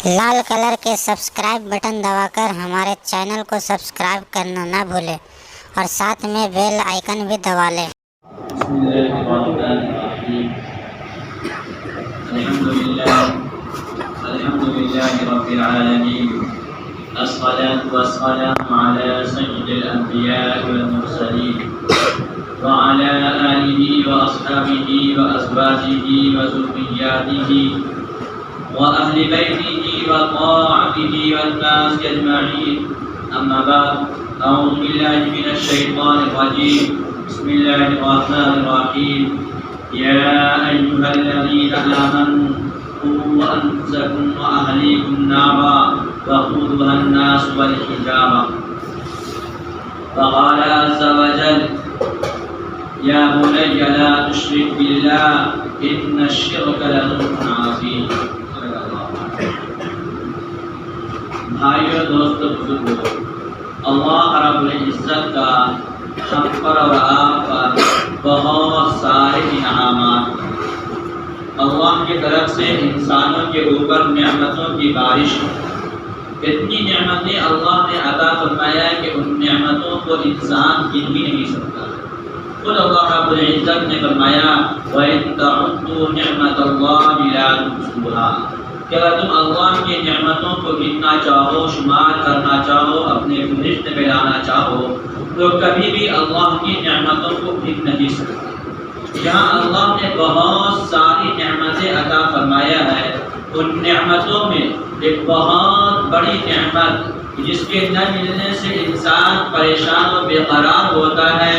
لال colour کے subscribe button دبا کر ہمارے چینل کو سبسکرائب کرنا نہ بھولیں اور ساتھ میں بیل آئیکن بھی دبا لیں۔ بسم اللہ الرحمن الرحیم۔ الحمد للہ رب العالمین، الصلاة والسلام علی سید الانبیاء والمرسلین وعلى آلہ واصحابہ وازواجہ وذریاتہ وأهل بيته وطاعته والناس أجمعين، أما بعد، أعوذ بالله من الشيطان الرجيم، بسم الله الرحمن الرحيم، يا أيها الذين آمنوا قوا أنفسكم وأهليكم نارا وقودها الناس والحجارة، وقال عز وجل يا بني لا تشرك بالله إن الشرك لظلم عظيم۔ بھائیو، دوستو، بزرگو، اللہ رب العزت کا ہم پر اور آپ پر بہت سارے انعامات، اللہ کی طرف سے انسانوں کے اوپر نعمتوں کی بارش، اتنی نعمتیں اللہ نے عطا فرمایا کہ ان نعمتوں کو انسان گن بھی نہیں سکتا۔ خود اللہ رب العزت نے فرمایا وَإِن تَعُدُّوا نِعْمَةَ اللَّهِ لَا تُحْصُوهَا، کہ اگر تم اللہ کی نعمتوں کو گننا چاہو، شمار کرنا چاہو، اپنے فہرست میں لانا چاہو، تو کبھی بھی اللہ کی نعمتوں کو گن نہیں سکتے۔ یہاں اللہ نے بہت ساری نعمتیں عطا فرمایا ہے، ان نعمتوں میں ایک بہت بڑی نعمت جس کے نہ ملنے سے انسان پریشان و بے قرار ہوتا ہے،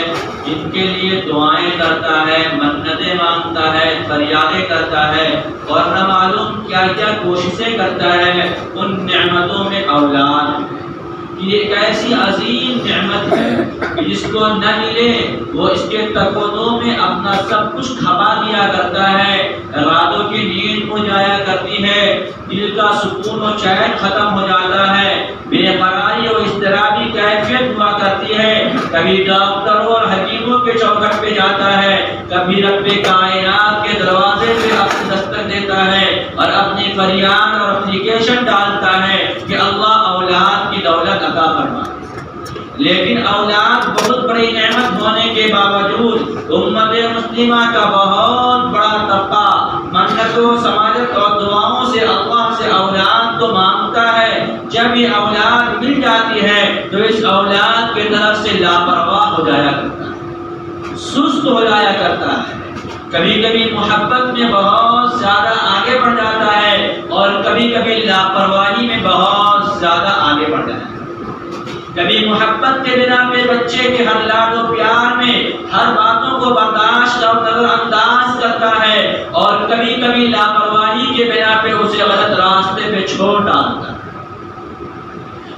جن کے لیے دعائیں کرتا ہے، منتیں مانگتا ہے، فریادیں کرتا ہے اور نہ معلوم کیا کیا کوششیں کرتا ہے، ان نعمتوں میں اولاد، یہ ایک ایسی عظیم نعمت ہے کہ جس کو نہ ملے وہ اس کے تقوضوں میں اپنا سب کچھ کھپا دیا کرتا ہے، راتوں کی نیند ہو جایا کرتی ہے، دل کا سکون و چین ختم ہو جاتا ہے، بے قراری اور اضطرابی کیفیت ہوا کرتی ہے، کبھی ڈاکٹروں اور حکیموں کے چوکھٹ پہ جاتا ہے، کبھی رب کائنات کے دروازے پہ اپنی دستک دیتا ہے اور اپنی فریاد اور اپلیکیشن ڈالتا ہے کہ اللہ اولاد کی دولت عطا فرما۔ لیکن اولاد بہت بڑی نعمت ہونے کے باوجود امت مسلمہ کا بہت بڑا طبقہ منتوں، سماجت اور دعاؤں سے اللہ سے اولاد کو مانگتا ہے۔ جب یہ اولاد مل جاتی ہے تو اس اولاد کی طرف سے لاپرواہ ہو جایا کرتا ہے، سست ہو جایا کرتا ہے، کبھی کبھی محبت میں بہت زیادہ آگے بڑھ جاتا ہے اور کبھی کبھی لاپرواہی میں بہت زیادہ آگے بڑھ جاتا ہے۔ کبھی محبت کے بنا پہ بچے کے ہر لاڈ و پیار میں ہر باتوں کو برداشت اور نظر انداز کرتا ہے اور کبھی کبھی لاپرواہی کے بنا پہ اسے غلط راستے پہ چھوڑ ڈالتا ہے۔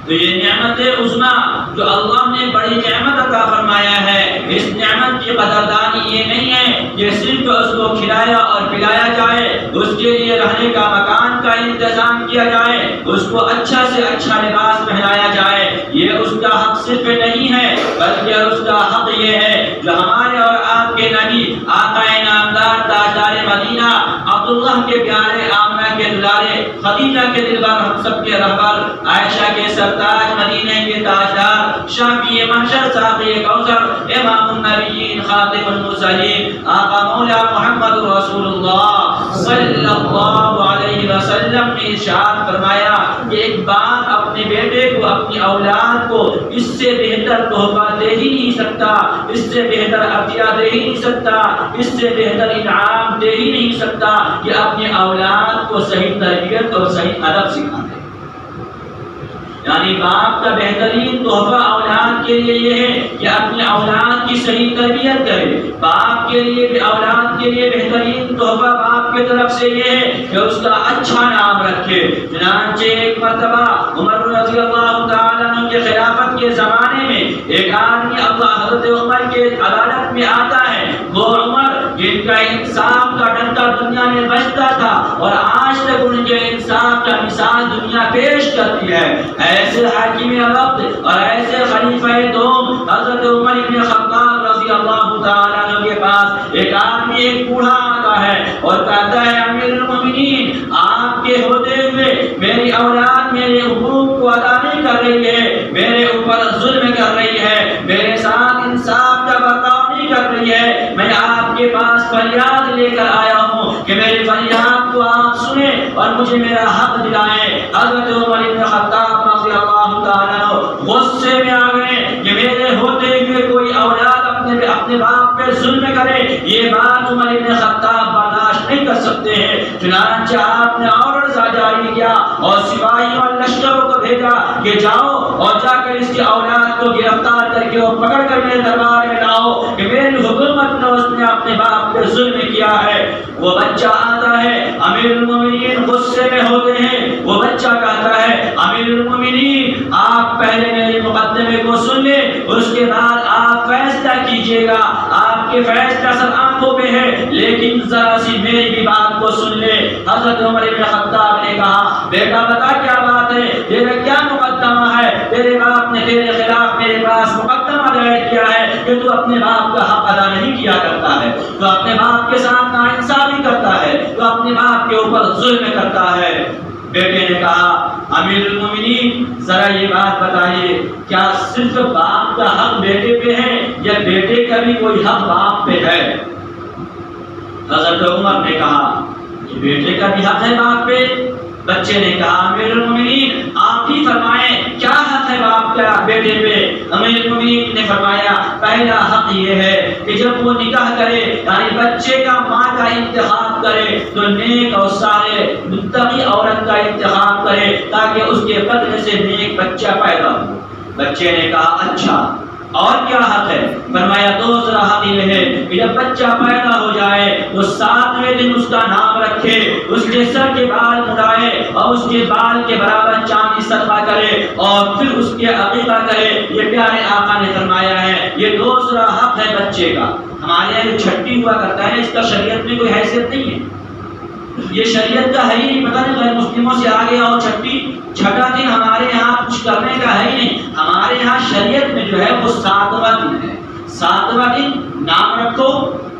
تو یہ نعمت عظمیٰ جو اللہ نے بڑی نعمت عطا فرمایا ہے، اس نعمت کی قدردانی یہ نہیں ہے کہ صرف اس کو کھلایا اور پلایا جائے، اس کے لیے رہنے کا مکان کا انتظام کیا جائے، اس کو اچھا سے اچھا لباس پہنایا جائے، یہ اس کا حق صرف نہیں ہے بلکہ اس کا حق یہ ہے جو ہمارے اور آپ کے نبی آقا نامدار تاجدار مدینہ عبداللہ کے پیارے، آمنہ کے دلارے، خدیجہ کے دلبر، ہم سب کے رہبر، عائشہ کے سرتاج، مدینہ کے تاجدار، شافی محشر، ساقی کوثر، امام النبیین، خاتم المرسلین، آقا مولا محمد رسول اللہ صلی اللہ علیہ وسلم نے ارشاد فرمایا کہ ایک باپ اپنے بیٹے کو، اپنی اولاد کو اس سے بہتر تحفہ دے ہی نہیں سکتا، اس سے بہتر عطیہ دے ہی نہیں سکتا، اس سے بہتر انعام دے ہی نہیں سکتا کہ اپنے اولاد کو صحیح تربیت اور صحیح ادب سکھا دے۔ یعنی باپ کا بہترین تحفہ اولاد کے لیے یہ ہے کہ اپنی اولاد کی صحیح تربیت کرے۔ باپ کے لیے، اولاد کے لیے بہترین تحفہ باپ کی طرف سے یہ ہے کہ اس کا اچھا نام رکھے۔ چنانچہ ایک مرتبہ عمر رضی اللہ تعالیٰ عنہ کے خلافت کے زمانے میں ایک آدمی اللہ حضرت عمر کے عدالت میں آتا ہے، وہ عمر جن کا انصاف کا ڈنکا دنیا میں بجتا تھا اور آج تک ان کے انصاف کا مثال دنیا پیش کرتی ہے، ایسے حاکم وقت اور ایسے خلیفہ دوم حضرت عمر بن خطاب رضی اللہ تعالیٰ عنہ کے پاس ایک آدمی، ایک بوڑھا آتا ہے اور کہتا ہے امیر المومنین، آپ کے ہوتے ہوئے میری میری اولاد میرے حقوق کو ادا نہیں کر رہی ہے، میرے اوپر ظلم کر رہی ہے، میرے ساتھ انصاف کا برتاؤ نہیں کر رہی ہے، میں آپ کے پاس فریاد لے کر آیا ہوں کہ میری فریاد کو آپ سنیں اور مجھے میرا حق دلائیں۔ حضرت عمر بن خطاب رضی اللہ تعالیٰ عنہ غصے میں آ گئے کہ میرے ہوتے ہوئے کوئی اولاد اپنے باپ پہ ظلم کرے، یہ بات عمر بن خطاب برداشت نہیں کر سکتے ہیں۔ چنانچہ آپ نے آرڈر جاری کیا اور سپاہیوں اور لشکروں کو بھیجا کہ جاؤ اور جا کر اس کی اولاد کو گرفتار کر کے اور پکڑ کر میرے دربار میں لاؤ کہ میری حکومت میں اس نے اپنے باپ پہ ظلم کیا ہے۔ وہ بچہ آتا ہے، امیر المومنین غصے میں ہوتے ہیں، وہ بچہ کہتا ہے امیر المومنین آپ پہلے میرے مقدمے کو سن لیں، اس کے بعد آپ فیصلہ کیجئے گا، آپ کے فیصلہ سب آنکھوں پہ ہے، لیکن ذرا سی میری بھی بات کو سن لے۔ حضرت عمر بن خطاب نے کہا بیٹا بتا کیا بات ہے، تیرا کیا مقدمہ ہے؟ تیرے باپ نے تیرے خلاف میرے پاس مقدمہ دائر کیا ہے کہ تو اپنے باپ کا حق ادا نہیں کیا کرتا ہے، تو اپنے باپ کے ساتھ ناانصافی کرتا ہے، تو اپنے باپ کے اوپر ظلم کرتا ہے۔ بیٹے نے کہا امیر المومنین ذرا یہ بات بتائیے کیا صرف باپ کا حق بیٹے پہ ہے یا بیٹے کا بھی کوئی حق باپ پہ ہے؟ حضرت عمر نے کہا کہ بیٹے کا بھی حق ہے باپ پہ۔ بچے نے کہا امیر المومنین آپ ہی فرمائیں کیا حق ہے باپ کا بیٹے پہ؟ امیر المومنین نے فرمایا پہلا حق یہ ہے کہ جب وہ نکاح کرے یعنی بچے کا ماں کا انتخاب کرے تو نیک اور صالح متقی عورت کا انتخاب کرے تاکہ اس کے بدن سے نیک بچہ پیدا ہو۔ بچے نے کہا اچھا اور کیا حق ہے؟ فرمایا دوسرا حق یہ ہے کہ جب بچہ پیدا ہو جائے تو 7ویں دن اس کا نام رکھے، اس کے سر کے بال مڑائے اور اس کے بال کے برابر چاندی صدقہ کرے اور پھر اس کے عقیقہ کرے۔ یہ پیارے آقا نے فرمایا ہے یہ دوسرا حق ہے بچے کا۔ ہمارے یہاں جو چھٹی ہوا کرتا ہے اس کا شریعت میں کوئی حیثیت نہیں ہے، یہ شریعت کا ہے ہی نہیں، پتہ نہیں غیر مسلموں سے آگے اور چھٹا دن ہمارے یہاں کچھ کرنے کا ہے ہی نہیں۔ ہمارے یہاں شریعت میں جو ہے وہ 7واں دن ہے، 7واں دن نام رکھو،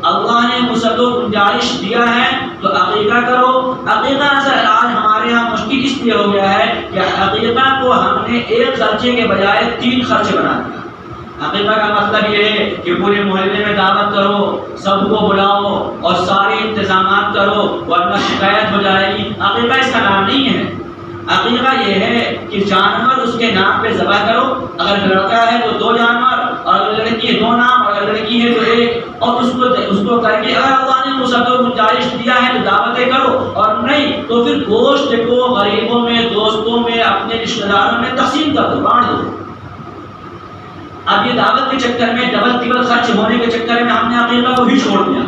اللہ نے وسعت و گنجائش دیا ہے تو عقیقہ کرو۔ عقیقہ اصل آج ہمارے یہاں مشکل اس لیے ہو گیا ہے کہ عقیقہ کو ہم نے ایک خرچے کے بجائے 3 خرچے بنا دیا۔ عقیقہ کا مطلب یہ ہے کہ پورے محلے میں دعوت کرو، سب کو بلاؤ اور سارے انتظامات کرو ورنہ شکایت ہو جائے گی۔ عقیقہ اس کا نام نہیں ہے۔ عقیقہ یہ ہے کہ جانور اس کے نام پہ ذبح کرو، اگر لڑکا ہے تو 2 جانور اور اگر لڑکی ہے 2 نام اور اگر لڑکی ہے تو 1، اور اس کو کر کے اگر اللہ نے وسعت و گنجائش دیا ہے تو دعوتیں کرو اور نہیں تو پھر گوشت کو غریبوں میں، دوستوں میں، اپنے رشتہ داروں میں تقسیم کر دو، بانٹ دو۔ اب یہ دعوت کے چکر میں ڈبل خرچ ہونے کے چکر میں ہم نے عقیقہ کو ہی چھوڑ دیا۔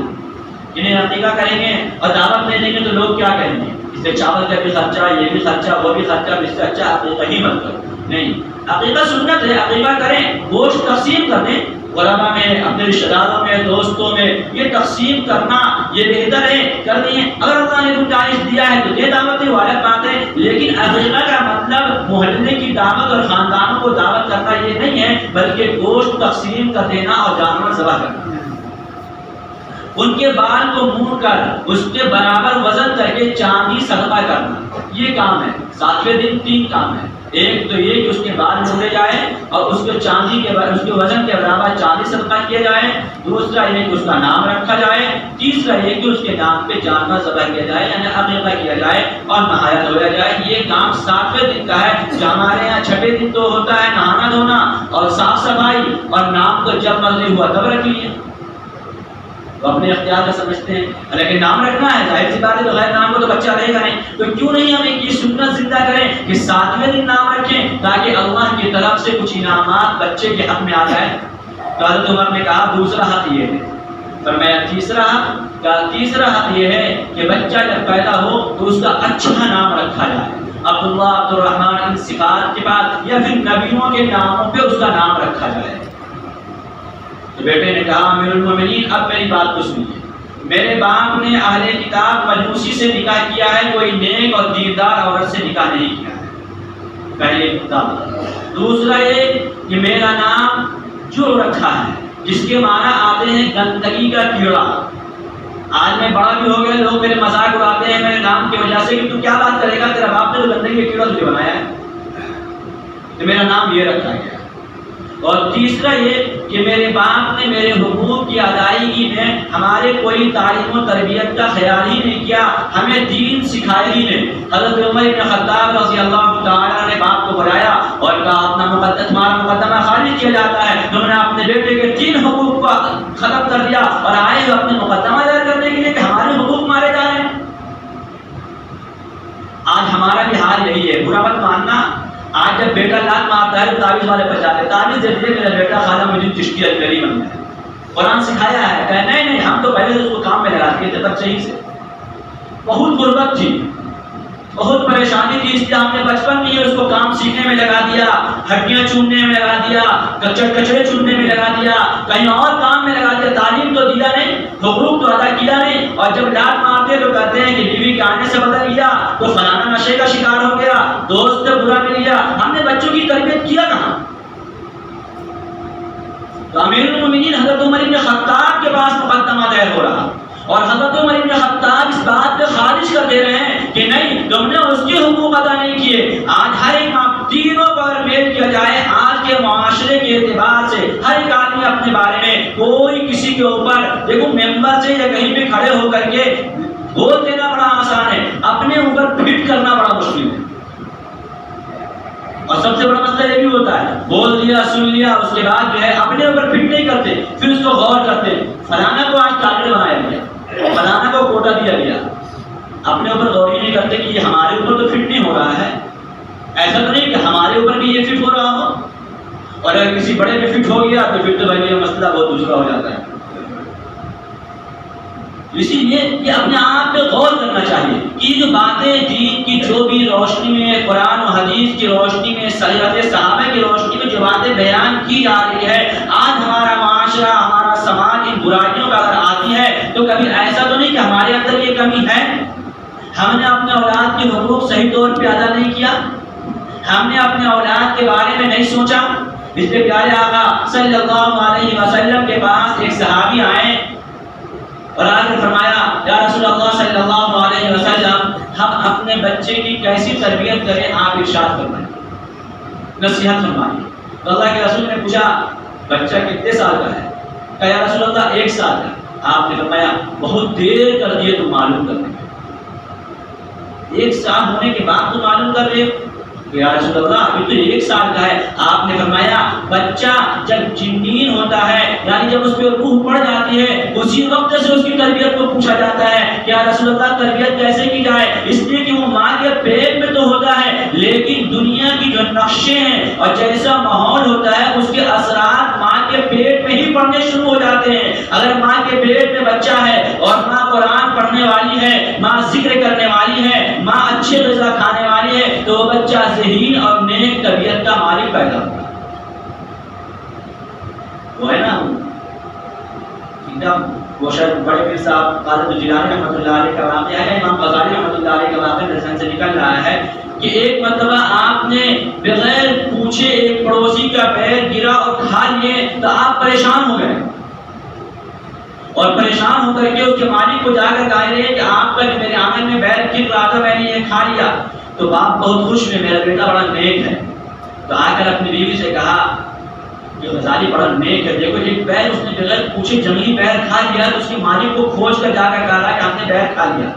انہیں عقیقہ کریں گے اور دعوت نہیں دیں گے تو لوگ کیا کہیں گے؟ اس سے چاول کا بھی خرچہ، یہ بھی خرچہ، وہ بھی خرچہ، اس سے اچھا عقیقہ ہی مت کرو۔ نہیں، عقیقہ سنت ہے، عقیقہ کریں، گوشت تقسیم کر دیں غربا میں، اپنے رشتہ داروں میں، دوستوں میں، یہ تقسیم کرنا یہ بہتر ہے، کر دیں۔ اگر اللہ نے گنجائش دیا ہے تو یہ دعوت ہے، وہ الگ بات ہے، لیکن عقیقہ کا مطلب محلے کی دعوت اور خاندانوں کو دعوت کرنا یہ نہیں ہے، بلکہ گوشت تقسیم کر دینا اور جانور ذبح کرنا ہے۔ ان کے بال کو مونڈ کر اس کے برابر وزن کر کے چاندی صدقہ کرنا، یہ کام ہے۔ 7ویں دن 3 کام ہے، ایک تو یہ کہ اس کے بال مونڈے جائیں اور اس کے چاندی کے اس کے وزن کے برابر چاندی صدقہ کیا جائے، دوسرا یہ کہ اس کا نام رکھا جائے، تیسرا یہ کہ اس کے نام پہ جانور ذبح کیا جائے یعنی عقیقہ کیا جائے اور نہایا دھویا جائے۔ یہ کام 7ویں دن کا ہے، جو ہمارے یہاں 6ویں دن تو ہوتا ہے نہانا دھونا اور صاف صفائی، اور نام کو جب مرضی ہوا تب رکھ لیے، تو اپنے اختیار کا سمجھتے ہیں، لیکن نام رکھنا ہے، ظاہر سی بات ہے، تو غیر نام کو تو بچہ رہے گا نہیں، تو کیوں نہیں ہم ایک یہ سنت زندہ کریں کہ 7ویں دن نام رکھیں تاکہ اللہ کی طرف سے کچھ انعامات بچے کے حق میں آ جائے۔ تو حضرت عمر نے کہا دوسرا حق یہ ہے، فرمایا تیسرا حق یہ ہے کہ بچہ جب پیدا ہو تو اس کا اچھا نام رکھا جائے، عبداللہ، عبد الرحمن، ان صفات کے بعد یا پھر نبیوں کے ناموں پہ اس کا نام رکھا جائے۔ تو بیٹے نے کہا امیر المومنین اب میری بات کو سنیے، میرے باپ نے اہل کتاب مجوسی سے نکاح کیا ہے، کوئی نیک اور دیندار عورت سے نکاح نہیں کیا ہے، پہلے کتاب۔ دوسرا یہ کہ میرا نام جو رکھا ہے جس کے معنی آتے ہیں گندگی کا کیڑا، آج میں بڑا بھی ہو گیا، لوگ میرے مذاق اڑاتے ہیں میرے نام کی وجہ سے کہ تو کیا بات کرے گا، تیرا باپ نے تو گندگی کا کیڑا تجھے بنایا ہے، تو میرا نام یہ رکھا گیا۔ اور تیسرا یہ کہ میرے باپ نے میرے حقوق کی ادائیگی میں ہمارے کوئی تعلیم و تربیت کا خیال ہی نہیں کیا، ہمیں دین سکھایا ہی نہیں۔ حضرت عمر بن خطاب رضی اللہ تعالیٰ نے باپ کو بلایا اور کہا اپنا تمہارا مقدمہ خارج کیا جاتا ہے، انہوں نے اپنے بیٹے کے 3 حقوق کو ختم کر دیا اور آئے ہوئے اپنے مقدمہ دائر کرنے کے لیے کہ ہمارے حقوق مارے جا رہے ہیں۔ آج ہمارا بھی حال یہی ہے، برا مت ماننا۔ آج جب بیٹا لات مارتا ہے تو تعویذ والے پر جاتے، تعویذ دے دیے میرا بیٹا خواجہ معین الدین چشتی اجمیری بن گیا۔ قرآن سکھایا ہے کہ نہیں ہم تو پہلے سے اس کو کام میں لگا دیے تھے بچے ہی سے۔ بہت غربت تھی، بہت پریشانی تھی، اس لیے ہم نے بچپن میں ہی اس کو کام سیکھنے میں لگا دیا، ہڈیاں چوننے میں لگا دیا، کچڑے چوننے میں لگا دیا، کہیں اور کام میں لگا دیا، تعلیم تو دیا نہیں، حقوق تو ادا کیا نہیں، اور جب لات مارتے تو کہتے ہیں کہ بیوی کے آنے سے بدل گیا، تو فلانا نشے کا شکار ہو گیا، دوست سے برا مل گیا۔ ہم نے بچوں کی تربیت کیا کہاں؟ تو امیر المومنین حضرت عمر بن خطاب کے پاس مقدمہ دائر ہو رہا اور حضرت عمر بن خطاب اس بات پہ خارج کر دے رہے ہیں کہ نہیں تم نے اس کے حقوق ادا نہیں کیے۔ آج ہر ایک تینوں کو اگر میل کیا جائے آج کے معاشرے کے اعتبار سے، ہر ایک آدمی اپنے بارے میں کوئی کسی کے اوپر دیکھو ممبر سے یا کہیں پہ کھڑے ہو کر کے بول دینا بڑا آسان ہے، اپنے اوپر فٹ کرنا بڑا مشکل ہے۔ اور سب سے بڑا مسئلہ یہ بھی ہوتا ہے بول دیا سن لیا، اس کے بعد جو ہے اپنے اوپر فٹ نہیں کرتے، پھر اس کو غور کرتے فلانا کو آج ٹارگیٹ بنایا گیا، فلانا کو کوٹا دیا گیا، اپنے اوپر غور ہی نہیں کرتے کہ یہ ہمارے اوپر تو فٹ نہیں ہو رہا ہے۔ ایسا تو نہیں کہ ہمارے اوپر بھی یہ فٹ ہو رہا ہو، اور اگر کسی بڑے میں فٹ ہو گیا تو پھر تو بھائی یہ مسئلہ بہت دوسرا ہو جاتا ہے۔ اسی لیے یہ اپنے آپ پہ غور کرنا چاہیے کہ یہ جو باتیں دین کی جو بھی روشنی میں، قرآن و حدیث کی روشنی میں، سیرت صحابہ کی روشنی میں جو باتیں بیان کی جا رہی ہے، آج ہمارا معاشرہ ہمارا سماج ان برائیوں کا اگر آتی ہے تو کبھی ایسا تو نہیں کہ ہمارے اندر یہ کمی ہے، ہم نے اپنے اولاد کے حقوق صحیح طور پہ ادا نہیں کیا، ہم نے اپنے اولاد کے بارے میں نہیں سوچا۔ اس لیے پیارے آقا صلی اللہ علیہ وسلم کے پاس ایک صحابی آئے اور آ کے فرمایا یا رسول اللہ صلی اللہ علیہ وسلم ہم اپنے بچے کی کیسی تربیت کریں، آپ ارشاد فرمائیں، نصیحت فرمائیں۔ تو اللہ کے رسول نے پوچھا بچہ کتنے سال کا ہے؟ کہا یا رسول اللہ 1 سال کا۔ آپ نے فرمایا بہت دیر کر دیے تم معلوم کرنے میں، 1 سال ہونے کے بعد تم معلوم کر رہے ہو یا رسول اللہ ابھی تو 1 سال کا ہے۔ آپ نے فرمایا بچہ جب جنین ہوتا ہے یعنی جب اس پہ روح پڑ جاتی ہے اسی وقت سے اس کی تربیت کو پوچھا جاتا ہے کہ یا رسول اللہ تربیت کیسے کی جائے، اس لیے کہ وہ ماں کے پیٹ میں تو ہوتا ہے لیکن دنیا کی جو نقشے ہیں اور جیسا ماحول ہوتا ہے اس کے اثرات ماں کے پیٹ میں ہی پڑنے شروع ہو جاتے ہیں۔ اگر ماں کے پیٹ میں بچہ ہے اور ماں قرآن پڑھنے والی ہے، ماں ذکر کرنے والی ہے، ماں اچھے غذا کھانے والی ہے تو وہ بچہ ذہین اور نیک طبیعت کا مالک پیدا ہوگا۔ وہ ہے نا وہ شاید بڑے پیر صاحب قادر جیلانی رحمۃ اللہ علیہ کا واقعہ ہے، امام غزالی رحمۃ اللہ علیہ کا واقعہ میرے ذہن سے نکل رہا ہے کہ ایک مرتبہ آپ نے بغیر پوچھے ایک پڑوسی کا پیر گرا اور کھا لیے تو آپ پریشان ہو گئے اور پریشان ہو کر کے اس کے مالک کو جا کر کہہ رہے کہ آپ کا میرے آنگن میں پیر گر رہا تھا میں نے یہ کھا لیا۔ تو باپ بہت خوش ہوئے میرا بیٹا بڑا نیک ہے، تو آ کر اپنی بیوی سے کہا کہ غزالی بڑا نیک ہے، دیکھو ایک پیر اس نے بغیر پوچھے جنگلی پیر کھا لیا تو اس کے مالک کو کھوج کر جا کر کہا کہ آپ نے پیر کھا لیا۔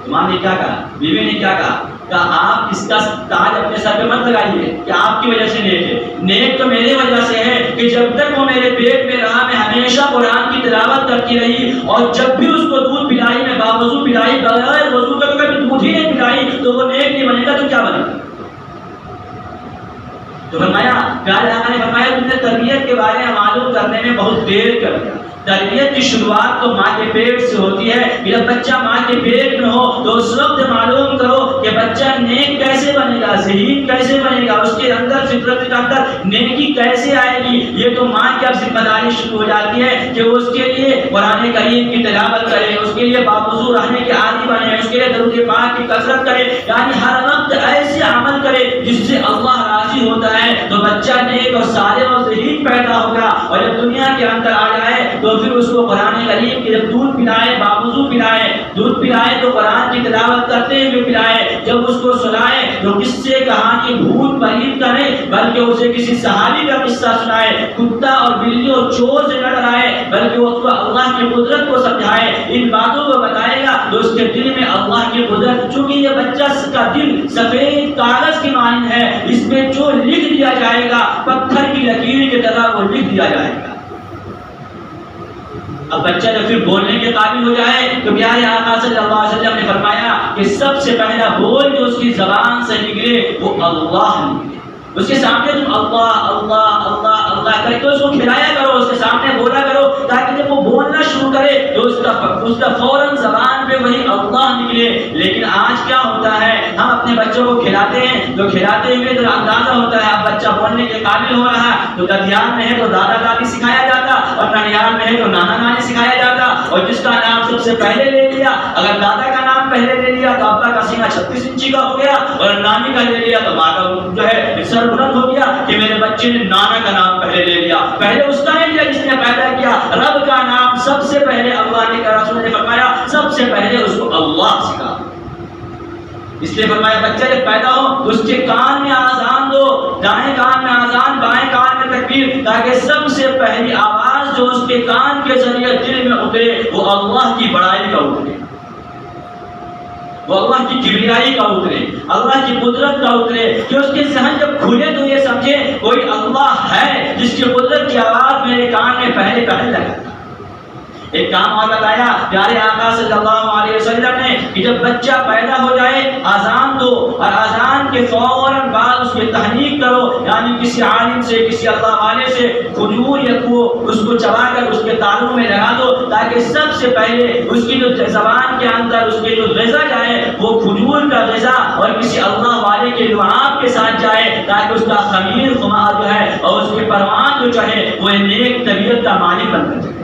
تو ماں نے کیا کہا، بیوی نے کیا کہا آپ اس کا تاج اپنے سر پہ مت لگائیے کہ آپ کی وجہ سے نیک ہے، نیک تو میرے وجہ سے ہے کہ جب تک وہ میرے پیٹ میں رہا میں ہمیشہ قرآن کی تلاوت کرتی رہی اور جب بھی اس کو دودھ پلائی میں باوضو پلائی، بغیر وضو کا کبھی دودھ ہی نہیں پلائی تو وہ نیک نہیں بنے گا تو کیا بنے گا؟ تو فرمایا پیارے آقا نے فرمایا تم نے تربیت کے بارے میں معلوم کرنے میں بہت دیر کر دیا۔ تربیت کی شروعات تو ماں کے پیٹ سے ہوتی ہے، جب بچہ ماں کے پیٹ میں ہو تو اس وقت معلوم کرو کہ بچہ نیک کیسے بنے گا، ذہین کیسے بنے گا، اس کے اندر فطرت کے اندر نیکی کیسے آئے گی۔ یہ تو ماں کی اب ذمہ داری شروع ہو جاتی ہے کہ وہ اس کے لیے قرآن کریم کی تلاوت کرے، اس کے لیے باوضو رہنے کے عادی بنے، اس کے لیے درود پاک کی کثرت کرے، یعنی ہر وقت ایسے عمل کرے جس سے اللہ راضی راضی ہوتا ہے تو بچہ نیک اور صالح اور ذہین پیدا ہوگا، اور جب دنیا کے اندر آ جائے تو پھر اس کو قرآن کریم کے جب دودھ پلائے، باوضو پلائے، دودھ پلائے تو قرآن کی تلاوت کرتے ہوئے پلائے، جب اس کو سنائے تو قصے کہانی بھوت پریت کا نہیں بلکہ اسے کسی صحابی کا قصہ سنائے، کتا اور بلی اور چور سے نہ ڈرائے بلکہ اس کو اللہ کی قدرت کو سمجھائے، ان باتوں کو بتائے گا تو اس کے دل میں اللہ کی قدرت، چونکہ یہ بچہ کا دل سفید کاغذ کی مانند ہے، اس میں جو لکھ دیا جائے گا پتھر کی لکیر کی طرح وہ لکھ دیا جائے گا۔ اب بچہ جب پھر بولنے کے قابل ہو جائے تو پیارے آقا صلی اللہ علیہ وسلم نے فرمایا کہ سب سے پہلا بول جو اس کی زبان سے نکلے وہ اللہ نکلے۔ اس کے سامنے تم اللہ اللہ اللہ اللہ کر کے اس کو کھلایا کرو، اس کے سامنے بولا کرو، تاکہ جب وہ بولنا شروع کرے تو اس کا فوراً زبان پہ وہی اللہ نکلے۔ لیکن آج کیا ہوتا ہے، ہم اپنے بچوں کو کھلاتے ہیں تو کھلاتے ہوئے تو اندازہ ہوتا ہے اب بچہ بولنے کے قابل ہو رہا ہے تو ددیان میں ہے تو دادا دادی سکھایا جاتا، اور ننیال میں ہے تو نانا نانی سکھایا جاتا، اور جس کا نام سب سے پہلے لے لیا، اگر دادا کا نام پہلے لے لیا تو ابا کا سینہ 36 انچی کا ہو گیا، اور نانی کا لے لیا تو ماں کا جو ہے سر بلند ہو گیا کہ میرے بچے نے نانا کا نام پہلے لے لیا، پہلے اس کا نہیں لیا جس نے پیدا کیا۔ رب کا نام سب سے پہلے اللہ نے رسول نے فرمایا سب سے پہلے اس کو اللہ سکھا، اس لیے فرمایا بچہ جب پیدا ہو تو اس کے کان میں آذان دو، دائیں کان میں آذان، بائیں کان میں تکبیر، تاکہ سب سے پہلی آواز جو اس کے کان کے ذریعے دل میں اترے وہ اللہ کی بڑائی کا اترے، وہ اللہ کی کبریائی کا اترے، اللہ کی قدرت کا اترے، کہ اس کے ذہن جب کھلے تو یہ سمجھے کوئی اللہ ہے جس کی قدرت کی آواز میرے کان میں پہلے لگا۔ ایک کام اور بتایا پیارے آقا صلی اللہ علیہ وسلم نے کہ جب بچہ پیدا ہو جائے آذان دو، اور آذان کے فوراً بعد اس کی تحریک کرو، یعنی کسی عالم سے کسی اللہ والے سے کھجور یا اس کو چبا کر اس کے تالوں میں لگا دو، تاکہ سب سے پہلے اس کی جو زبان کے اندر اس کے جو غذا جائے وہ کھجور کا غذا اور کسی اللہ والے کے لعاب کے ساتھ جائے، تاکہ اس کا خمیر خمار جو ہے اور اس کے پروان جو چاہے وہ نیک طبیعت کا مالک بن کر جائے۔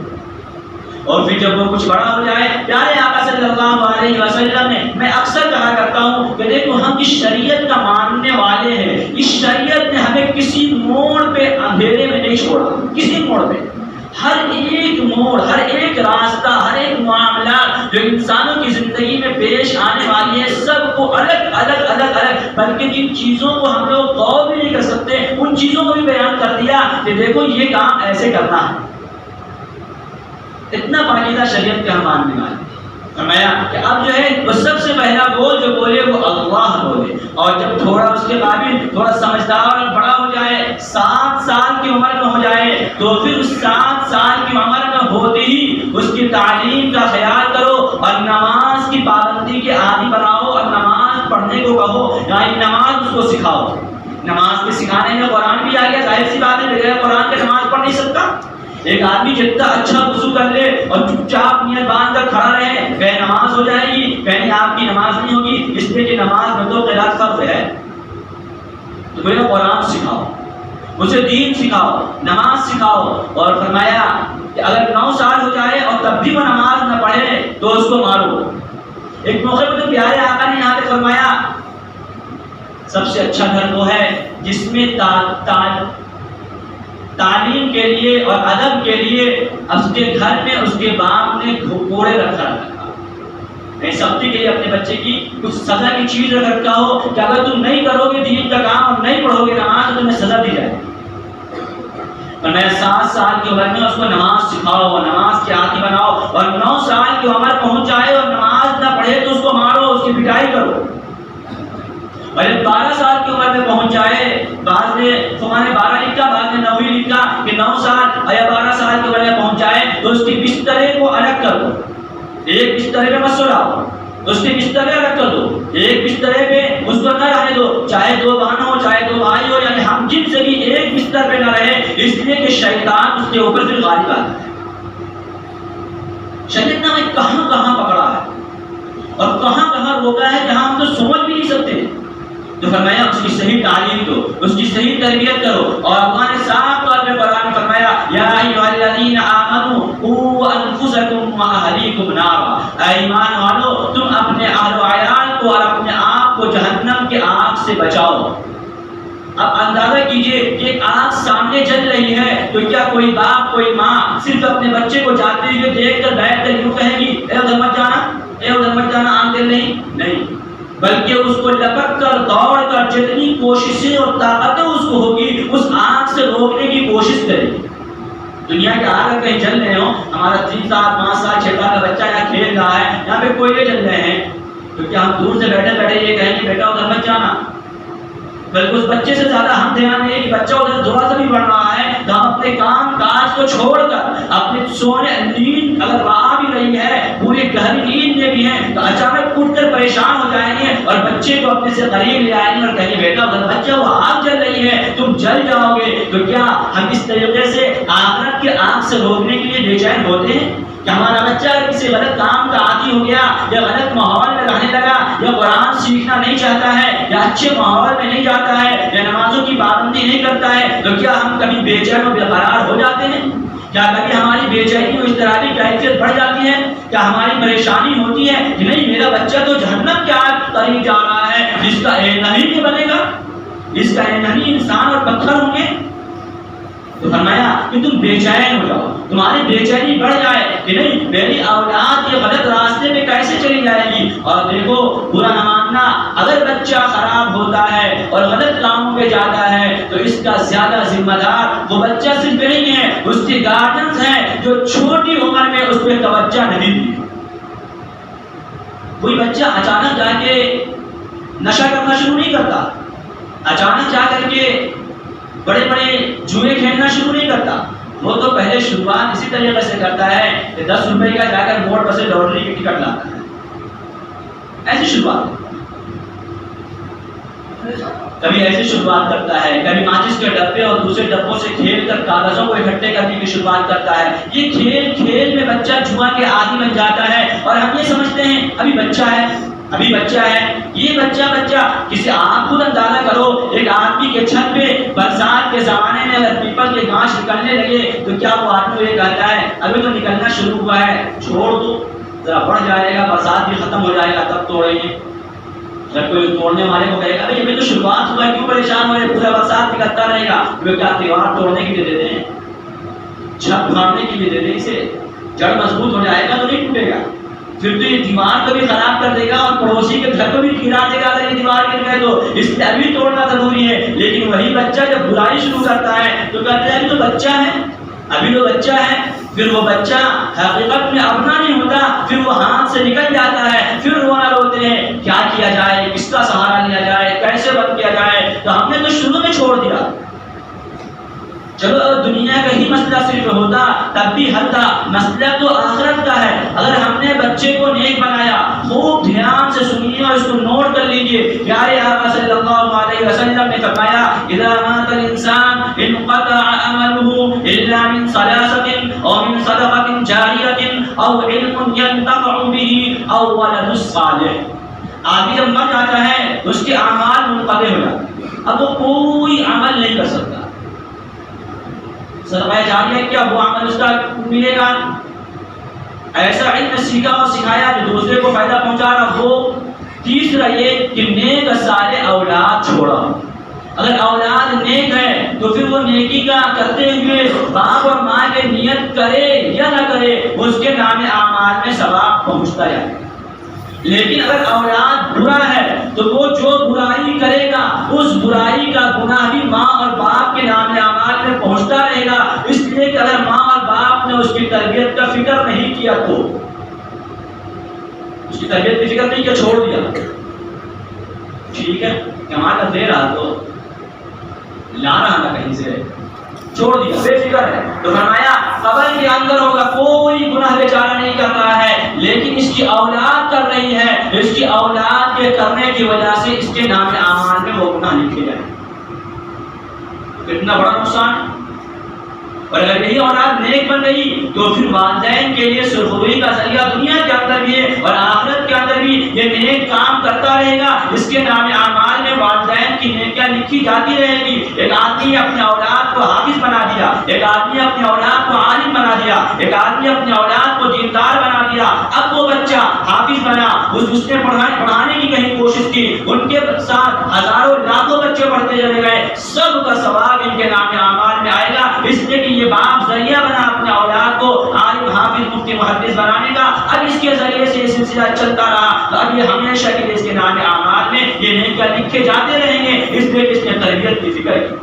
اور پھر جب وہ کچھ بڑا ہو جائے، پیارے آقا صلی اللہ علیہ وسلم نے، میں اکثر کہا کرتا ہوں کہ دیکھو ہم اس شریعت کا ماننے والے ہیں، اس شریعت نے ہمیں کسی موڑ پہ اندھیرے میں نہیں چھوڑا، کسی موڑ پہ، ہر ایک موڑ، ہر ایک راستہ، ہر ایک معاملات جو انسانوں کی زندگی میں پیش آنے والی ہے سب کو الگ، بلکہ جن چیزوں کو ہم لوگ غور بھی نہیں کر سکتے ان چیزوں کو بھی بیان کر دیا کہ دیکھو یہ کام ایسے کرنا ہے۔ اتنا پاکیزہ شریعت کے ہم ماننے والے، فرمایا کہ اب جو ہے وہ سب سے پہلا بول جو بولے وہ اللہ بولے، اور جب تھوڑا اس کے قابل تھوڑا سمجھدار اور بڑا ہو جائے، 7 سال کی عمر میں ہو جائے تو پھر اس 7 سال کی عمر میں ہوتے ہی اس کی تعلیم کا خیال کرو اور نماز کی پابندی کے عادی بناؤ، اور نماز پڑھنے کو کہو، یعنی نماز اس کو سکھاؤ۔ نماز کے سکھانے میں قرآن بھی آ گیا، ظاہر سی بات ہے بغیر قرآن کے نماز پڑھ نہیں سکتا۔ ایک آدمی جتنا اچھا وضو کر لے اور چپ چاپ نیت باندھ کر کھڑا رہے کہیں نماز ہو جائے گی، کہیں آپ کی نماز نہیں ہوگی، اس لیے کہ نماز میں تو قرات فرض ہے۔ تو میرا قرآن سکھاؤ، اسے دین سکھاؤ، نماز سکھاؤ، اور فرمایا کہ اگر 9 سال ہو جائے اور تب بھی وہ نماز نہ پڑھے تو اس کو مارو۔ ایک موقع پہ تو پیارے آقا نے یہاں پہ فرمایا سب سے اچھا گھر وہ ہے جس میں تعلیم کے لیے اور ادب کے لیے اس کے گھر میں اس کے باپ نے کوڑے رکھا تھا، کہیں سختی کے لیے اپنے بچے کی کچھ سزا کی چیز رکھا ہو کہ اگر تم نہیں کرو گے دین کا کام اور نہیں پڑھو گے نماز تو تمہیں سزا دی جائے۔ اور میں 7 سال کی عمر میں اس کو نماز سکھاؤ اور نماز کے عادی بناؤ، اور 9 سال کی عمر پہنچ جائے اور نماز نہ پڑھے تو اس کو مارو، اس کی پٹائی کرو، اور جب 12 سال کی عمر میں پہنچ جائے، بعض نے 12 لکھا، بعض نے 9 لکھا کہ 9 سال یا 12 سال کی عمر میں پہنچ جائے تو اس کے بسترے کو الگ کر دو، ایک بسترے پہ مت سلاؤ، اس کے بسترے الگ کر دو، ایک بسترے پہ اس کو نہ رہنے دو، چاہے 2 بہن ہو چاہے 2 بھائی ہو، یعنی ہم جن سے بھی ایک بستر پہ نہ رہے، اس لیے کہ شیطان اس کے اوپر پھر غالب آتا ہے۔ شیطان نے کہاں کہاں پکڑا ہے اور کہاں کہاں روکا ہے جہاں ہم تو سمجھ بھی نہیں سکتے، تو فرمایا اس کی صحیح تعلیم دو، اس کی صحیح تربیت کرو، اور اللہ نے صاف طور پہ قرآن میں فرمایا یا ایھا الذین آمنوا قوا انفسکم واہلیکم نارا، اے ایمان والو تم اپنے اہل و عیال کو اور اپنے آپ کو جہنم کے آگ سے بچاؤ۔ اب اندازہ کیجئے کہ آگ سامنے جل رہی ہے تو کیا کوئی باپ کوئی ماں صرف اپنے بچے کو جاتے ہوئے دیکھ کر بیٹھ کر یوں کہے گی اے ادھر مت جانا، اے ادھر مت جانا، آگ جل رہی؟ نہیں، بلکہ اس کو لپک کر دوڑ کر جتنی کوششیں اور طاقتیں اس کو ہوگی اس آگ سے روکنے کی کوشش کرے گی۔ دنیا کے آگ کہیں جل رہے ہوں، ہمارا 3 سال 5 سال 6 سال کا بچہ یہاں کھیل رہا ہے، یہاں پہ کوئلے جل رہے ہیں، تو کیا ہم دور سے بیٹھے بیٹھے یہ کہیں گے بیٹا ادھر مت جانا؟ بلکہ اس بچے سے زیادہ ہم دھیان دیں کہ بچہ ادھر تھوڑا سا بھی بڑھ رہا ہے تو ہم اپنے کام کاج کو چھوڑ کر اپنے سونے نیند اگر آ بھی رہی ہے پوری گہری نیند میں بھی ہیں تو اچانک اٹھ کر پریشان ہو جائیں گے اور بچے کو اپنے سے قریب لے آئیں گے اور کہیں گے بیٹا ادھر بچہ وہ آگ جل رہی ہے تم جل جاؤ گے۔ تو کیا ہم اس طریقے سے آخرت کے آگ سے روکنے کے لیے بے چین ہوتے ہیں کہ ہمارا بچہ کسی غلط کام کا عادی ہو گیا یا غلط ماحول میں رہنے لگا یا قرآن سیکھنا نہیں چاہتا ہے یا اچھے ماحول میں نہیں جاتا ہے یا نمازوں کی پابندی نہیں کرتا ہے تو کیا ہم کبھی بے چین و بے قرار ہو جاتے ہیں؟ کیا کبھی ہماری بے چینی و اضطرابی کیفیت بڑھ جاتی ہے؟ کیا ہماری پریشانی ہوتی ہے کہ نہیں میرا بچہ تو جہنم کے آگ قریب جا رہا ہے، جس کا ایندھن ہی نہیں بنے گا، اس کا ایندھن ہی انسان اور پتھر ہوں گے؟ تو فرمایا کہ تم بے چین ہو جاؤ، تمہاری بے چینی بڑھ جائے کہ نہیں میری اولاد یہ غلط راستے میں کیسے چلی جائے گی۔ اور دیکھو برا نہ ماننا، اگر بچہ خراب ہوتا ہے اور غلط کاموں پہ جاتا ہے تو اس کا زیادہ ذمہ دار وہ بچہ صرف نہیں ہے، اس کے گارڈنز ہیں جو چھوٹی عمر میں اس پہ توجہ نہیں دی۔ کوئی بچہ اچانک جا کے نشہ کرنا شروع نہیں کرتا، اچانک جا کر کے بڑے بڑے جوئے کھیلنا شروع نہیں کرتا، وہ تو پہلے شروعات اسی طریقے سے کرتا ہے کہ 10 روپے کا جا کر موڑ پر سے لاٹری کی ٹکٹ لاتا ہے، ایسی شروعات، کبھی ایسی شروعات کرتا ہے، کبھی ماچس کے ڈبے اور دوسرے ڈبوں سے کھیل کر کاغذوں کو اکٹھے کرنے کی شروعات کرتا ہے۔ یہ کھیل کھیل میں بچہ جوا کے عادی بن جاتا ہے اور ہم یہ سمجھتے ہیں ابھی بچہ ہے، ابھی بچہ ہے، یہ بچہ کسی آپ خود اندازہ کرو ایک آدمی کے چھت پہ برسات کے زمانے میں اگر پیپل کے گھاس نکلنے لگے تو کیا وہ آدمی یہ کہتا ہے ابھی تو نکلنا شروع ہوا ہے چھوڑ دو ذرا بڑھ جائے گا برسات بھی ختم ہو جائے گا تب توڑیں گے؟ جب کوئی توڑنے والے کو کہے گا بھائی ابھی تو شروعات ہوا ہے کیوں پریشان ہو رہے پورا برسات نکلتا رہے گا، وہ کیا دیوار توڑنے کے لیے دیتے ہیں، چھت بھاڑنے کے لیے دیتے ہیں، اسے جڑ مضبوط ہو جائے گا تو نہیں ٹوٹے گا، پھر تو یہ دیوار کو بھی خراب کر دے گا اور پڑوسی کے گھر کو بھی گرا دے گا اگر یہ دیوار گر گئے تو اس لیے ابھی توڑنا ضروری ہے۔ لیکن وہی بچہ جب برائی شروع کرتا ہے تو کہتے ہیں ابھی تو بچہ ہے، ابھی تو بچہ ہے، پھر وہ بچہ حقیقت میں اپنا نہیں ہوتا، پھر وہ ہاتھ سے نکل جاتا ہے، پھر رونا روتے ہیں کیا کیا جائے، کس کا سہارا لیا جائے، کیسے بند کیا جائے۔ تو ہم نے تو شروع میں چھوڑ دیا، چلو دنیا کا ہی مسئلہ صرف ہوتا تب بھی حل تھا، مسئلہ تو آخرت کا ہے۔ اگر ہم نے بچے کو نیک بنایا، خوب دھیان سے سنیے اور اس کو نوٹ کر لیجئے، پیارے آقا صلی اللہ علیہ وسلم نے فرمایا اذا مات الانسان انقطع عمله الا من ثلاثه او من صدقه جاریہ او علم ينتفع به او ولد صالح۔ آدمی جب مر جاتا ہے اس کے اعمال منقطع ہو جاتے ہیں، اب وہ کوئی عمل نہیں کر سکتا، سرمایہ جاریہ کیا وہ عمل اس کا ملے گا، ایسا علم سیکھا اور سکھایا جو دوسرے کو فائدہ پہنچا رہا ہو۔ تیسرا یہ کہ نیک صالح اولاد چھوڑا، اگر اولاد نیک ہے تو پھر وہ نیکی کا کرتے ہوئے باپ اور ماں کے نیت کرے یا نہ کرے اس کے نام اعمال میں ثواب پہنچتا ہے۔ لیکن اگر اولاد برا ہے تو وہ جو برائی کرے گا اس برائی کا گناہ بھی ماں اور باپ کے نام اعمال میں پہنچتا رہے گا، اس لیے کہ اگر ماں اور باپ نے اس کی تربیت کا فکر نہیں کیا تو اس کی تربیت کی فکر نہیں کیا، چھوڑ دیا، ٹھیک ہے کما کر دے رہا تو لا رہا تھا کہیں سے، چھوڑ دیا، بے فکر ہے، تو فرمایا قبر کے اندر ہوگا کوئی گناہ بیچارہ نہیں کر رہا ہے لیکن اس کی اولاد کر رہی ہے، اس کی اولاد کے کرنے کی وجہ سے اس کے نام اعمال میں وہ گناہ لکھے جائیں، کتنا بڑا نقصان۔ اور اگر یہی اولاد نیک بن گئی تو پھر والدین کے لیے سرخروئی کا ذریعہ دنیا کے اندر بھی ہے اور آخرت کے اندر بھی یہ نیک کام کرتا رہے گا، اس کے نام اعمال میں والدین کی نیکیاں لکھی جاتی رہے گی۔ ایک آدمی اپنے اولاد کو حافظ بنا دیا، ایک آدمی اپنے اولاد کو عالم بنا دیا، ایک آدمی اپنے اولاد کو دیندار بنا دیا، اب وہ بچہ حافظ بنا، اس نے پڑھانے کی کہیں کوشش کی، ان کے ساتھ ہزاروں لاکھوں بچے پڑھتے چلے گئے، سب کا ثواب ان کے نام اعمال میں آئے گا، اس لیے کہ یہ باپ ذریعہ بنا اپنے اولاد کو عالم حافظ مفتی محدث بنانے کا۔ اب اس کے ذریعے سے یہ سلسلہ چلتا رہا تو اب یہ ہمیشہ کے لیے اس کے نام اعمال میں یہ نیکیاں لکھے جاتے رہیں گے، اس لیے کہ اس نے تربیت کی فکر کی۔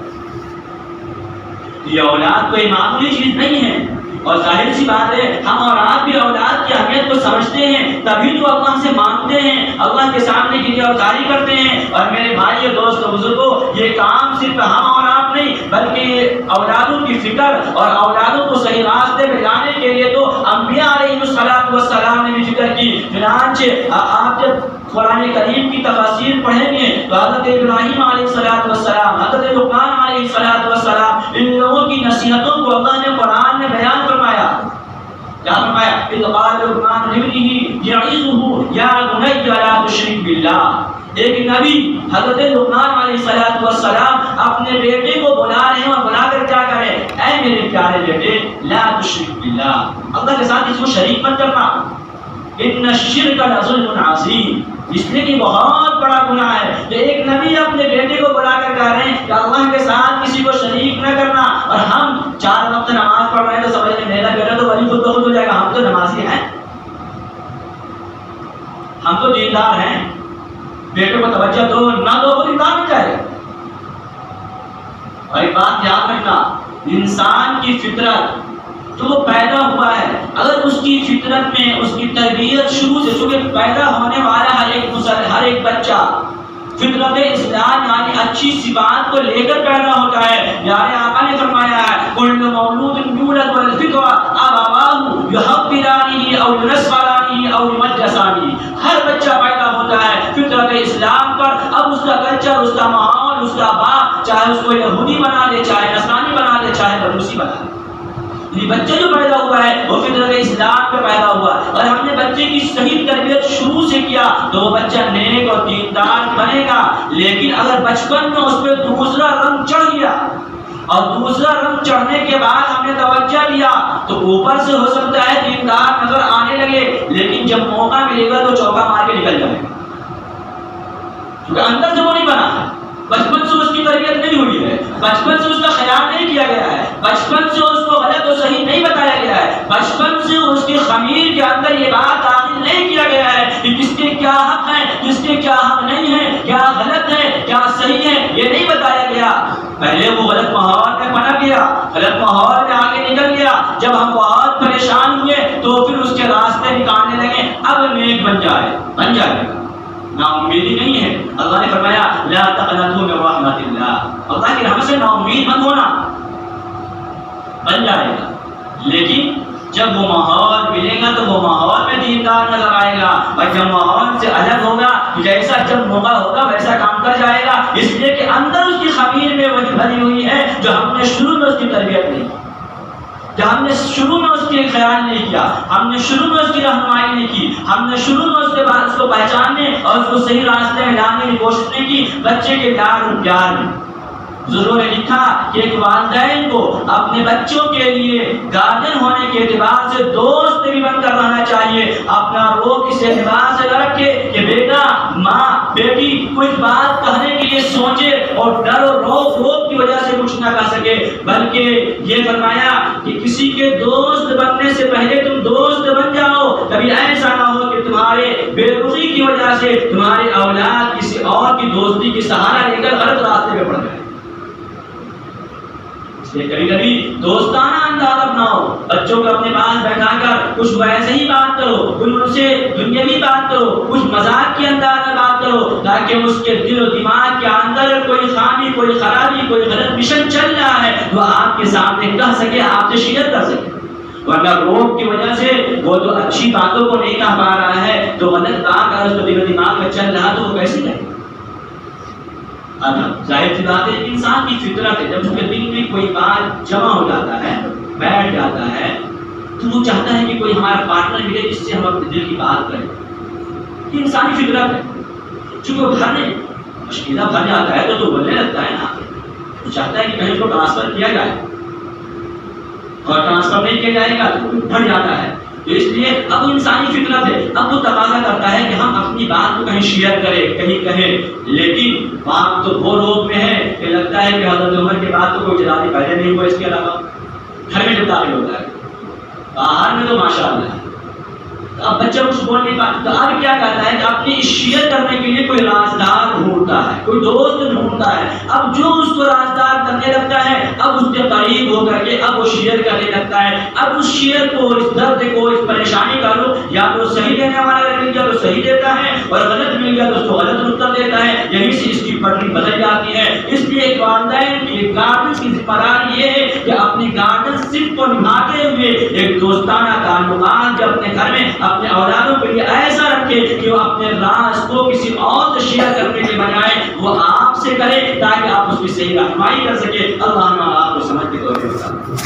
یہ اولاد کوئی معمولی چیز نہیں ہے، اور ظاہر سی بات ہے ہم اور آپ بھی اولاد کی اہمیت کو سمجھتے ہیں، تبھی تو اللہ سے مانگتے ہیں، اللہ کے سامنے کی گریبانداری کرتے ہیں۔ اور میرے بھائی اور دوست اور بزرگوں، یہ کام صرف ہم اور آپ نہیں بلکہ اولادوں کی فکر اور اولادوں کو صحیح راستے پہ لانے کے لیے تو انبیاء علیہ السلام نے بھی فکر کی۔ چنانچہ آپ جب قرآن کریم کی تفاسیر پڑھیں گے تو حضرت ابراہیم علیہ السلام، حضرت لقمان علیہ السلام، ان لوگوں کی نصیحتوں کو اللہ نے قرآن میں بیان فرمایا۔ کیا فرمایا؟ اذ قال لقمان لابنه يعظه يا بني لا تشرك بالله۔ ایک نبی حضرت لقمان علیہ السلام اپنے بیٹے کو بلا رہے ہیں اور بلا کر کیا کہہ رہے ہیں؟ اے میرے پیارے بیٹے، لا تشرک باللہ، اللہ کے ساتھ اس کو شریک مت کرنا۔ ان الشرک لظلم عظیم، اس لیے کہ بہت بڑا گناہ ہے کہ ایک نبی اپنے بیٹے کو بلا کر کہہ رہے ہیں کہ اللہ کے ساتھ کسی کو شریک نہ کرنا، اور ہم 4 وقت نماز پڑھ رہے ہیں تو سمجھ رہے ہیں میرا بیٹا تو ولی خود بخود ہو جائے گا، ہم تو نمازی ہیں، ہم تو دیندار ہیں، بیٹے کو توجہ دو نہ دو وہ دیندار بن جائے گا۔ اور ایک بات یاد رکھنا، انسان کی فطرت تو وہ پیدا ہوا ہے، اگر اس کی فطرت میں اس کی تربیت شروع سے، چونکہ پیدا ہونے والا ہر ایک بچہ فطرت اسلام یعنی اچھی صفات کو لے کر پیدا ہوتا ہے۔ پیارے آقا نے فرمایا ہے کل مولود یولد والفطرۃ ابواہ یحولانہ او ینصرانہ او یمجسانہ، ہر بچہ پیدا ہوتا ہے فطرت اسلام پر، اب اس کا کلچر، اس کا ماحول، اس کا باپ چاہے اس کو یہودی بنا دے، چاہے نصرانی بنا دے، چاہے مجوسی بنا دے، یہ بچہ جو پیدا ہوا ہے وہ فطرت اسلام پہ پیدا ہوا، اور ہم نے بچے کی صحیح تربیت شروع سے کیا تو وہ بچہ نیک اور دیندار بنے گا۔ لیکن اگر بچپن میں اس پہ دوسرا رنگ چڑھ گیا اور دوسرا رنگ چڑھنے کے بعد ہم نے توجہ دیا تو اوپر سے ہو سکتا ہے دیندار نظر آنے لگے، لیکن جب موقع ملے گا تو چوکا مار کے نکل جائے گا، کیونکہ اندر سے وہ نہیں بنا ہے، بچپن سے اس کی تربیت نہیں ہوئی ہے، بچپن سے اس کا خیال نہیں کیا گیا ہے، بچپن سے اس کو غلط و صحیح نہیں بتایا گیا ہے، بچپن سے اس کے خمیر کے اندر یہ بات داخل نہیں کیا گیا ہے کہ کس کے کیا حق ہے، کس کے کیا حق نہیں ہے، کیا غلط ہے کیا صحیح ہے، یہ نہیں بتایا گیا۔ پہلے وہ غلط ماحول میں پنپ گیا، غلط ماحول میں آگے نکل گیا، جب ہم بہت پریشان ہوئے تو پھر اس کے راستے نکالنے لگے، اب نیک بن جائے گا، نا امیدی نہیں ہے۔ اللہ نے فرمایا لا تقنطوا من رحمت اللہ، اللہ کی رحمت سے نا امید مت ہونا، بن جائے گا، لیکن جب وہ ماحول ملے گا تو وہ ماحول میں دیندار نظر آئے گا، اور جب ماحول سے الگ ہوگا جیسا جب موقع ہوگا ویسا کام کر جائے گا، اس لیے کہ اندر اس کی خمیر میں وہ بھری ہوئی ہے جو ہم نے شروع میں اس کی تربیت نہیں کی، کہ ہم نے شروع میں اس کے خیال نہیں کیا، ہم نے شروع میں اس کی رہنمائی نہیں کی، ہم نے شروع میں اس کے بعد اس کو پہچاننے اور اس کو صحیح راستے میں لانے کی کوشش نہیں کی۔ بچے کے پیار میں بزرگوں نے لکھا کہ ایک والدین کو اپنے بچوں کے لیے گارڈین ہونے کے اعتبار سے دوست بھی بن کر رہنا چاہیے، اپنا روب اس اعتبار سے نہ رکھے کہ بیٹا ماں بیٹی کچھ بات کہنے کے لیے سوچے اور ڈر اور روب کی وجہ سے کچھ نہ کہہ سکے، بلکہ یہ فرمایا کہ کسی کے دوست بننے سے پہلے تم دوست بن جاؤ، کبھی ایسا نہ ہو کہ تمہارے بے رخی کی وجہ سے تمہارے اولاد کسی اور کی دوستی کی سہارا لے کر غلط راستے پہ پڑ جائے۔ کبھی کبھی دوستانہ انداز اپناؤ، بچوں کو اپنے پاس بیٹھا کر کچھ ویسے ہی بات کرو، کچھ ان سے دنیاوی بات کرو، کچھ مذاق کے انداز میں بات کرو، تاکہ اس کے دل و دماغ کے اندر کوئی خامی، کوئی خرابی، کوئی غلط مشن چل رہا ہے وہ آپ کے سامنے کہہ سکے، آپ سے شیئر کر سکے، ورنہ روب کی وجہ سے وہ تو اچھی باتوں کو نہیں کہہ پا رہا ہے تو غلط بات اگر اس کو دل و دماغ میں چل رہا تو وہ کیسے کہے؟ ظاہر سی بات ہے انسان کی فطرت ہے، جب اس کے دل میں کوئی بات جمع ہو جاتا ہے، بیٹھ جاتا ہے تو وہ چاہتا ہے کہ کوئی ہمارا پارٹنر ملے جس سے ہم اپنے دل کی بات کریں، یہ انسانی فطرت ہے۔ چونکہ وہ بھرنے مشکلہ بھر جاتا ہے تو بولنے لگتا ہے نا، وہ چاہتا ہے کہ کہیں اس کو ٹرانسفر کیا جائے، اور ٹرانسفر نہیں کیا جائے گا تو بھر جاتا ہے، تو اس لیے اب انسانی فطرت ہے، اب وہ تقاضا کرتا ہے کہ ہم اپنی بات کو کہیں شیئر کریں، کہیں کہیں، لیکن بات تو وہ لوگ میں ہے کہ لگتا ہے کہ حضرت عمر کی بات تو کوئی جلالی پہلے نہیں ہوا، اس کے علاوہ گھر میں جو تعلیم ہوتا ہے، باہر میں تو ماشاء اللہ ہے، اب بچہ کچھ بول نہیں پاتا، تو اب کیا کہتا ہے کہ اپنی شیئر کرنے کے لیے کوئی رازدار ڈھونڈتا ہے، کوئی دوست ڈھونڈتا ہے، اب جو اس کو رازدار کرنے لگتا ہے اب اس کے قریب ہو کر کے اب وہ شیئر کرنے لگتا ہے، اب اس شیئر کو، اس درد کو، اس پریشانی کا لو یا تو صحیح دینے والا مل گیا تو صحیح دیتا ہے اور غلط مل گیا تو اس کو غلط اتر دیتا ہے، یہیں سے اس کی پٹری بدل جاتی ہے۔ اس لیے ایک والدین کی گارڈنس کی ذمہ داری یہ ہے کہ اپنی گارڈنشپ کو نبھاتے ہوئے ایک دوستانہ تعلقات جو اپنے گھر میں اپنے اولادوں کے لیے ایسا رکھے کہ وہ اپنے راز کو کسی اور سے شیئر کرنے کے بجائے وہ آپ سے کرے تاکہ آپ اس کی صحیح رہنمائی کر سکے۔ اللہ آپ کو سمجھ کے توفیق عطا فرمائے۔